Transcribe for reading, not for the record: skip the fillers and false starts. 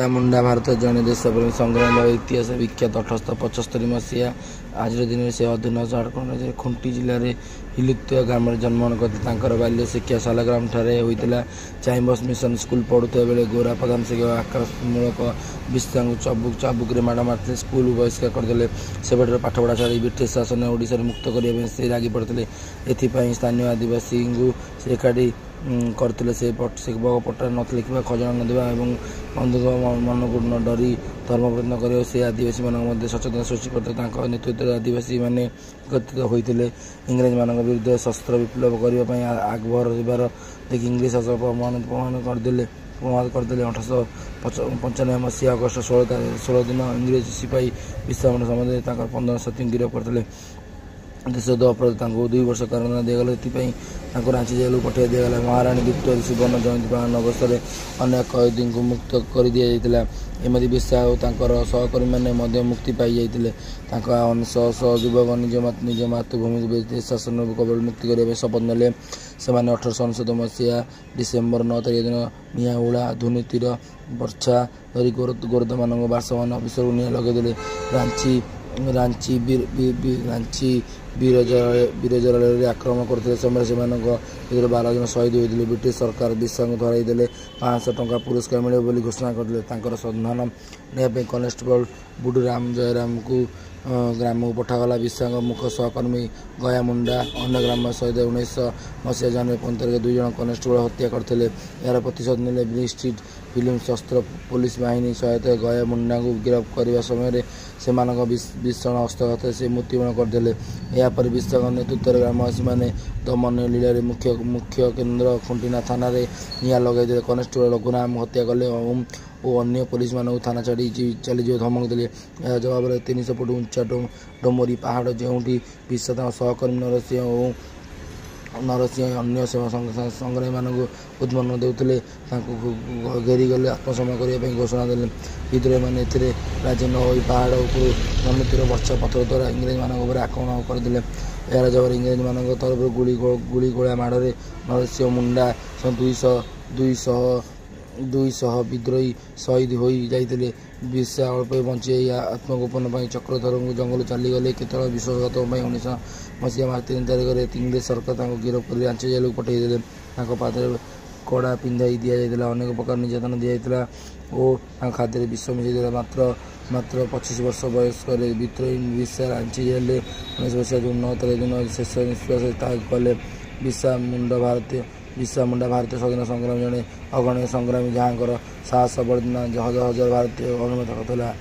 मुंडा भारत जड़े देशप्रेमी संग्राम इतिहास विख्यात 1875 मसीहा आज दिन से अधीन झारखंड खुंटी जिले में हिलुत्या ग्राम जन्मग्रहण करते बाल्य शिक्षा सालग्राम होता चाइम्बस मिशन स्कूल पढ़ुवा बेले गोरा प्रधान शिक्षक आक्रामक विषा चाबुक माड़ मारते स्कूल बहिष्कार करते से पाठपढ़ा छाड़ी ब्रिटिश शासन ओडिशा मुक्त करने से लगी पड़ते एथपाई स्थानीय आदिवासी से एकाठी करते से पट्टा नथ लिखा खजना न देवा बंधुक मन को न डरी धर्म प्रयत्न कर से आदिवासी मान सचेतन सृष्टि करते नेतृत्व आदिवासी मैंने एकत्रित होते इंग्रेज मान विरुद्ध शस्त्र विप्लव करने आगभर देखिए इंग्लिश शासन प्रमाण करदे 1895 मसीहा अगस्ट 16 दिन इंग्रेज सिपाही विश्राम समय 15 साथी गिरफ्त करते देशद्रोह अपराध 2 वर्ष कारण दिगला रांची जेल पठाई दिगला महाराणी विक्टोरी सुवर्ण जयंती पालन अवसर अनेक कैदी को मुक्त कर दि जाता एमती विषा और सहकर्मी मैंने मुक्ति पाई जाते शह युवक निज मातृभूमि को ब्रिटिश शासन कबल मुक्ति करने शपथ ने से 1869 मसीहा डिसेम्बर 9 तारीख दिन निआहुला धुनी तीर बर्छा धरी गोरदा मान बासमान विषय निआ लगेदे रांची बीरजराल आक्रमण करते समय से 12 जन शहीद होते ब्रिटिश सरकार विषा को धरईदे 500 टंका पुरस्कार मिले घोषणा करते सन्धान नापी कनेस्टेबल बुडूराम जयराम को ग्राम को पठागला विषा मुख्य सहकर्मी गया मुंडा अन्य ग्राम शहीद 1900 मसीहा जनवरी 15 तारीख 2 जन कनेस्टेबल हत्या करते यार प्रतिशोध ने ब्रिज स्ट्रीट फिल्म शस्त्र पुलिस बाहिनी सहायता गया मुंडा को गिरफ्त करने समय से भीषण हस्तघात से मृत्युवरण करदे यापर विषा नेतृत्व ग्रामवासी मैंने दमन लीला मुख्य केन्द्र खुंटीना थाना निआ लगे कनेस्टेबल रघुराम हत्या कले और अन्य पुलिस मान थाना छाड़ी चली धमक देते जवाब 300 फुट उच्चा डोमरी पहाड़ जो विषा सहकर्मी नरसिंह अन्य संग्रामी मानक उद्बोधन देते घेरी गले आत्मसमर्पण करने घोषणा देते विद्रोही मैंने राजी न हो पहाड़ उपरू धनुतीर वर्षा पथर द्वारा इंग्रेज मान आक्रमण करते यार जब इंग्रेज मान तरफ गुड़गोला माड़े नरसिंह मुंडा 200 विद्रोही शहीद हो जाते विषा अल्प बंचे आत्मगोपन चक्रधर जंगल चलीगले केतल विश्वासघात 1900 मसीहा मार्च 3 तारीख इंग्रेज सरकार गिरफ्त कर रांची जेल को पठाई पादे कड़ा पिंधाई दि जाता अनेक प्रकार निर्यातन दि जाता और खाद्य विष मिसाई मात्र 25 वर्ष बयस्क विद्रोही विषा रांची जेल 19 मसीहा जून 9 तारीख दिन शेष निश्वास त्याग कले विषा मुंडा भारतीय स्वाधीन संग्राम जड़े अगण्य संग्रामी जहाँ साहस बलिदान हजार हजार भारतीय अनुमत करता।